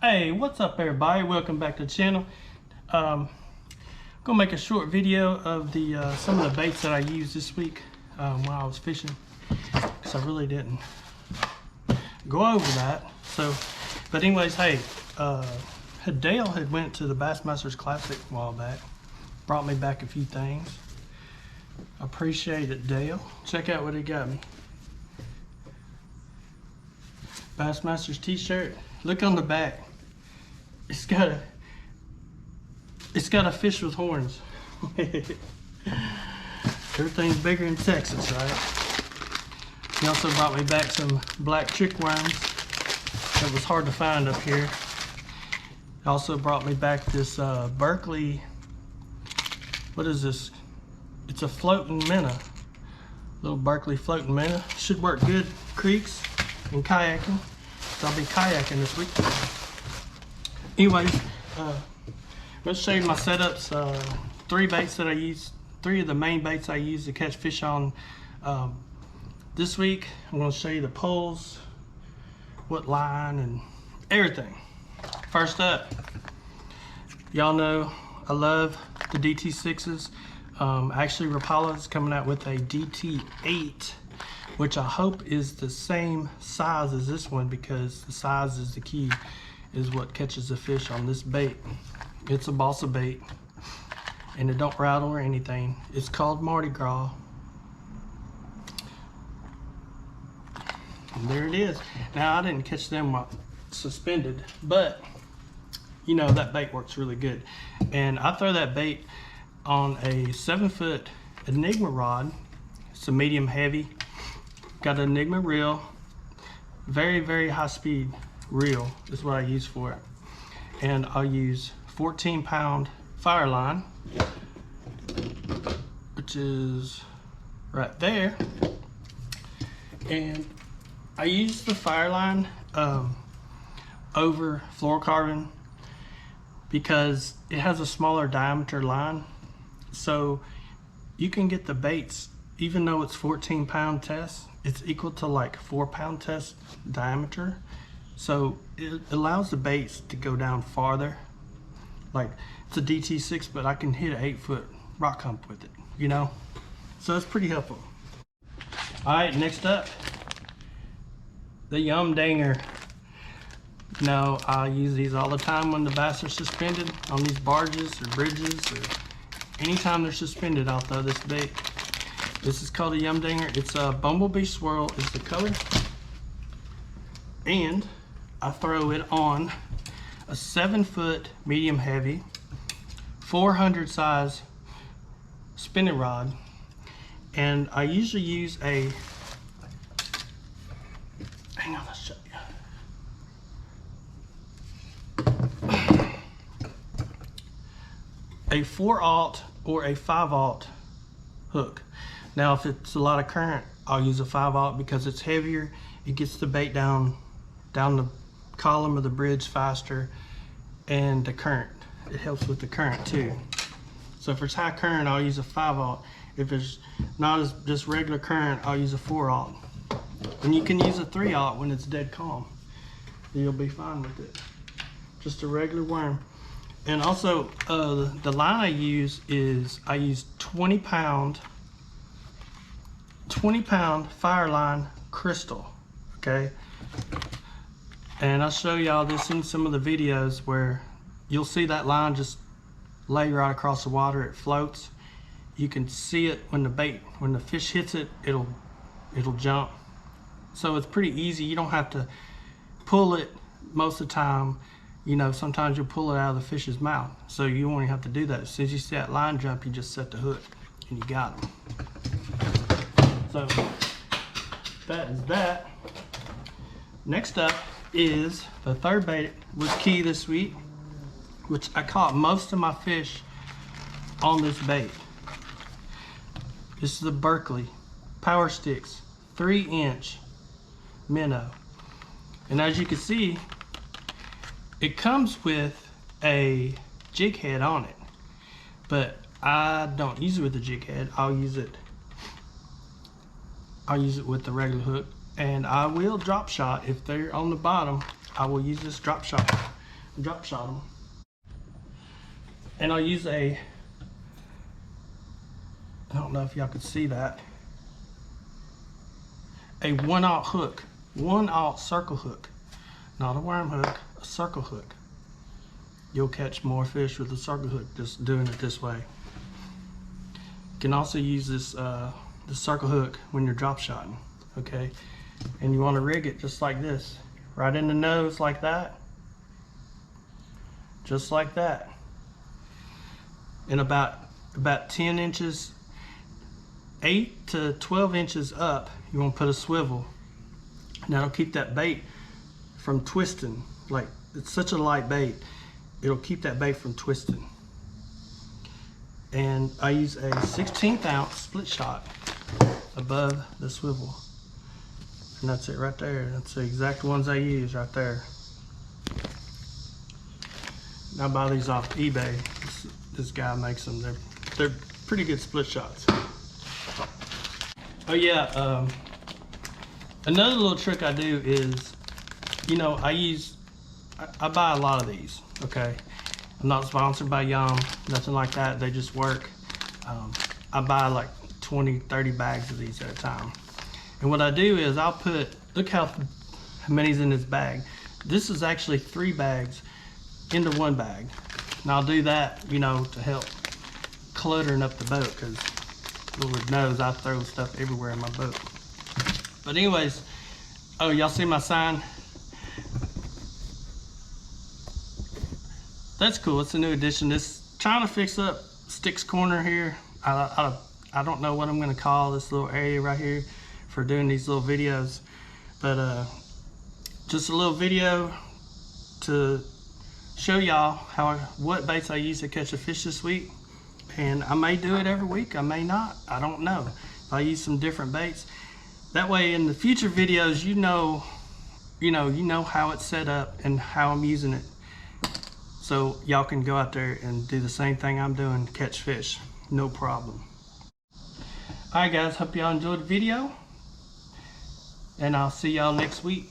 Hey, what's up everybody? Welcome back to the channel. Gonna make a short video of the some of the baits that I used this week when I was fishing, because I really didn't go over that. But anyways, hey, Dale had went to the Bassmasters Classic a while back, brought me back a few things. Appreciate it, Dale. Check out what he got me. Bassmasters t-shirt. Look on the back. It's got a fish with horns. Everything's bigger in Texas, right? He also brought me back some black chick worms that was hard to find up here. He also brought me back this Berkeley. What is this? It's a floating minnow. Little Berkeley floating minnow. Should work good creeks and kayaking. So I'll be kayaking this week. Anyways, let's show you my setups. Three baits that I use, three of the main baits I use to catch fish on. This week, I'm going to show you the poles, what line, and everything. First up, y'all know I love the DT6s. Actually, Rapala is coming out with a DT8, which I hope is the same size as this one, because the size is the key, is what catches the fish on this bait. It's a balsa bait, and it don't rattle or anything. It's called Mardi Gras. And there it is. Now, I didn't catch them suspended, but you know, that bait works really good. And I throw that bait on a 7-foot Enigma rod. It's a medium heavy. Got an Enigma reel. Very, very high speed reel is what I use for it. And I'll use 14-pound fire line, which is right there. And I use the fire line over fluorocarbon because it has a smaller diameter line. So you can get the baits, even though it's 14-pound test, it's equal to like 4-pound test diameter. So it allows the baits to go down farther. Like, it's a DT6, but I can hit an 8-foot rock hump with it, you know? So it's pretty helpful. All right, next up, the Yum Dinger. Now, I use these all the time when the bass are suspended on these barges or bridges, or anytime they're suspended, I'll throw this bait. This is called a Yum Dinger. It's a Bumblebee Swirl is the color. And I throw it on a 7-foot medium heavy, 400 size spinning rod. And I usually use a, hang on, let's show you. A 4/0 or a 5/0 hook. Now, if it's a lot of current, I'll use a 5/0 because it's heavier. It gets the bait down the column of the bridge faster, and the current, it helps with the current too. So if it's high current, I'll use a 5/0. If it's not as just regular current, I'll use a 4/0. And you can use a 3/0 when it's dead calm. You'll be fine with it. Just a regular worm. And also, the line I use is, I use 20-pound fire line crystal, okay? And I'll show y'all this in some of the videos where you'll see that line just lay right across the water. It floats. You can see it when the fish hits it, it'll jump. So it's pretty easy. You don't have to pull it most of the time. You know, sometimes you'll pull it out of the fish's mouth. So you only have to do that. As soon as you see that line jump, you just set the hook and you got them. So that is that. Next up is the third bait was key this week, which I caught most of my fish on this bait. This is the Berkeley Power Sticks 3-inch minnow. And as you can see, it comes with a jig head on it, but I don't use it with the jig head. I'll use it with the regular hook, and I will drop shot. If they're on the bottom, I will use this drop shot drop shot them. And I'll use I don't know if y'all could see that, a 1/0 hook, 1/0 circle hook, not a worm hook, a circle hook. You'll catch more fish with a circle hook just doing it this way. You can also use this circle hook when you're drop shotting, okay? And you want to rig it just like this, right in the nose like that, just like that. And about 10 inches, 8 to 12 inches up, you want to put a swivel. And that'll keep that bait from twisting. Like, it's such a light bait, it'll keep that bait from twisting. And I use a 1/16 ounce split shot above the swivel. And that's it right there. That's the exact ones I use right there. And I buy these off eBay. This guy makes them. They're pretty good split shots. Oh yeah, another little trick I do is, you know, I buy a lot of these, okay? I'm not sponsored by Yum, nothing like that. They just work. I buy like 20, 30 bags of these at a time. And what I do is I'll put, look how many's in this bag. This is actually 3 bags into 1 bag. And I'll do that, you know, to help cluttering up the boat, because Lord knows I throw stuff everywhere in my boat. But anyways, oh, y'all see my sign? That's cool. It's a new addition. This trying to fix up Stik's corner here. I don't know what I'm gonna call this little area right here for doing these little videos, but just a little video to show y'all what baits I use to catch a fish this week. And I may do it every week, I may not, I don't know. If I use some different baits, that way in the future videos you know how it's set up and how I'm using it, so y'all can go out there and do the same thing I'm doing, catch fish, no problem. Alright guys, hope y'all enjoyed the video, and I'll see y'all next week.